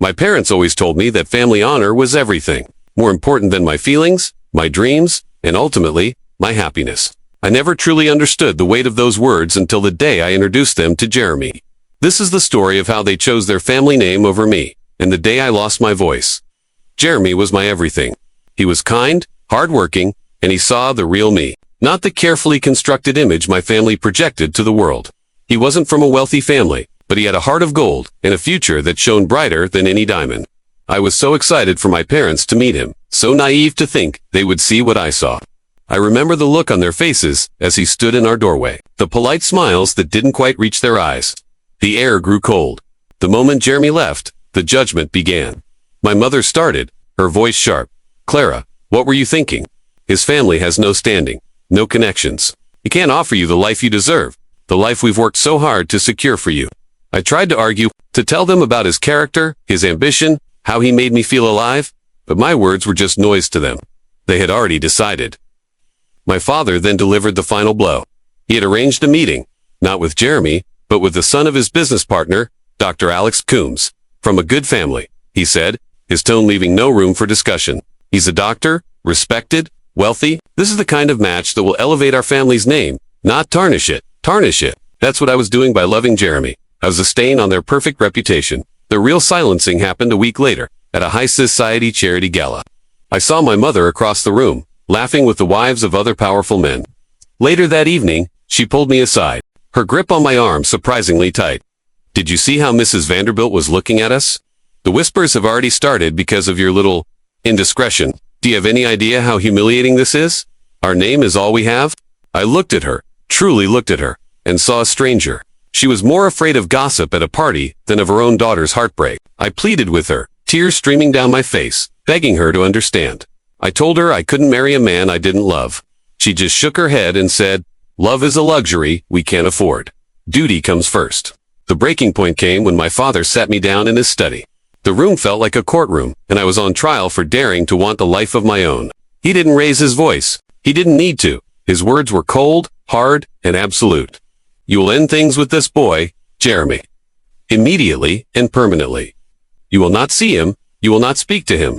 My parents always told me that family honor was everything, more important than my feelings, my dreams, and ultimately, my happiness. I never truly understood the weight of those words until the day I introduced them to Jeremy. This is the story of how they chose their family name over me, and the day I lost my voice. Jeremy was my everything. He was kind, hardworking, and he saw the real me, not the carefully constructed image my family projected to the world. He wasn't from a wealthy family, but he had a heart of gold and a future that shone brighter than any diamond. I was so excited for my parents to meet him, so naive to think they would see what I saw. I remember the look on their faces as he stood in our doorway, the polite smiles that didn't quite reach their eyes. The air grew cold. The moment Jeremy left, the judgment began. My mother started, her voice sharp. "Clara, what were you thinking? His family has no standing, no connections. He can't offer you the life you deserve, the life we've worked so hard to secure for you." I tried to argue, to tell them about his character, his ambition, how he made me feel alive, but my words were just noise to them. They had already decided. My father then delivered the final blow. He had arranged a meeting, not with Jeremy, but with the son of his business partner, Dr. Alex Coombs. "From a good family," he said, his tone leaving no room for discussion. "He's a doctor, respected, wealthy. This is the kind of match that will elevate our family's name, not tarnish it. Tarnish it." That's what I was doing by loving Jeremy. I was a stain on their perfect reputation. The real silencing happened a week later, at a high society charity gala. I saw my mother across the room, laughing with the wives of other powerful men. Later that evening, she pulled me aside, her grip on my arm surprisingly tight. "Did you see how Mrs. Vanderbilt was looking at us? The whispers have already started because of your little indiscretion. Do you have any idea how humiliating this is? Our name is all we have?" I looked at her, truly looked at her, and saw a stranger. She was more afraid of gossip at a party than of her own daughter's heartbreak. I pleaded with her, tears streaming down my face, begging her to understand. I told her I couldn't marry a man I didn't love. She just shook her head and said, "Love is a luxury we can't afford. Duty comes first." The breaking point came when my father sat me down in his study. The room felt like a courtroom, and I was on trial for daring to want the life of my own. He didn't raise his voice. He didn't need to. His words were cold, hard, and absolute. "You will end things with this boy, Jeremy. Immediately and permanently. You will not see him. You will not speak to him.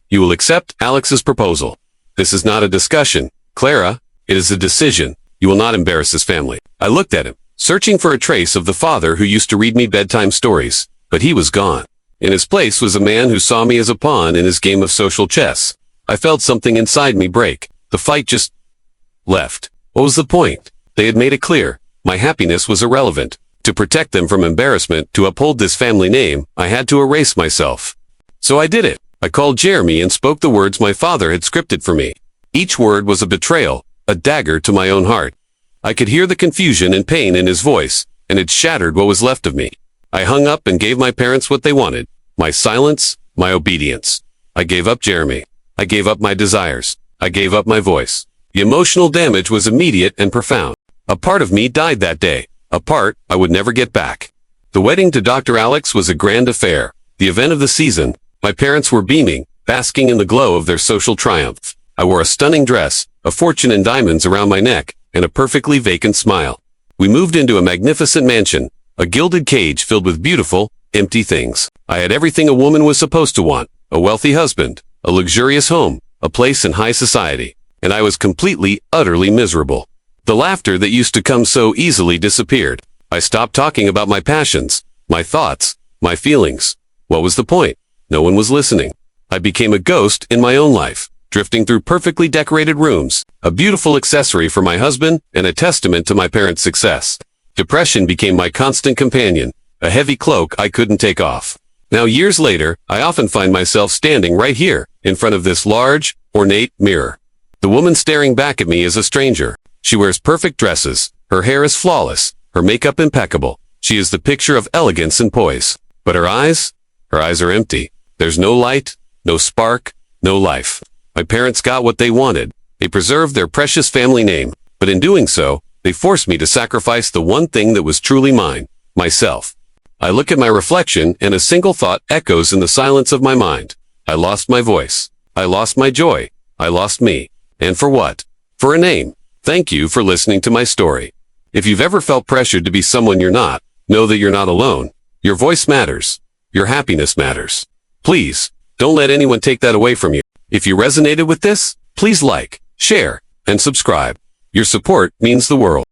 You will accept Alex's proposal. This is not a discussion, Clara. It is a decision. You will not embarrass his family." I looked at him, searching for a trace of the father who used to read me bedtime stories, but he was gone. In his place was a man who saw me as a pawn in his game of social chess. I felt something inside me break. The fight just left. What was the point? They had made it clear. My happiness was irrelevant. To protect them from embarrassment, to uphold this family name, I had to erase myself. So I did it. I called Jeremy and spoke the words my father had scripted for me. Each word was a betrayal, a dagger to my own heart. I could hear the confusion and pain in his voice, and it shattered what was left of me. I hung up and gave my parents what they wanted. My silence, my obedience. I gave up Jeremy. I gave up my desires. I gave up my voice. The emotional damage was immediate and profound. A part of me died that day, a part I would never get back. The wedding to Dr. Alex was a grand affair, the event of the season. My parents were beaming, basking in the glow of their social triumph. I wore a stunning dress, a fortune in diamonds around my neck, and a perfectly vacant smile. We moved into a magnificent mansion, a gilded cage filled with beautiful, empty things. I had everything a woman was supposed to want: a wealthy husband, a luxurious home, a place in high society. And I was completely, utterly miserable. The laughter that used to come so easily disappeared. I stopped talking about my passions, my thoughts, my feelings. What was the point? No one was listening. I became a ghost in my own life, drifting through perfectly decorated rooms, a beautiful accessory for my husband and a testament to my parents' success. Depression became my constant companion, a heavy cloak I couldn't take off. Now, years later, I often find myself standing right here, in front of this large, ornate mirror. The woman staring back at me is a stranger. She wears perfect dresses, her hair is flawless, her makeup impeccable. She is the picture of elegance and poise. But her eyes are empty. There's no light, no spark, no life. My parents got what they wanted. They preserved their precious family name, but in doing so, they forced me to sacrifice the one thing that was truly mine, myself. I look at my reflection and a single thought echoes in the silence of my mind. I lost my voice. I lost my joy. I lost me. And for what? For a name. Thank you for listening to my story. If you've ever felt pressured to be someone you're not, know that you're not alone. Your voice matters. Your happiness matters. Please, don't let anyone take that away from you. If you resonated with this, please like, share, and subscribe. Your support means the world.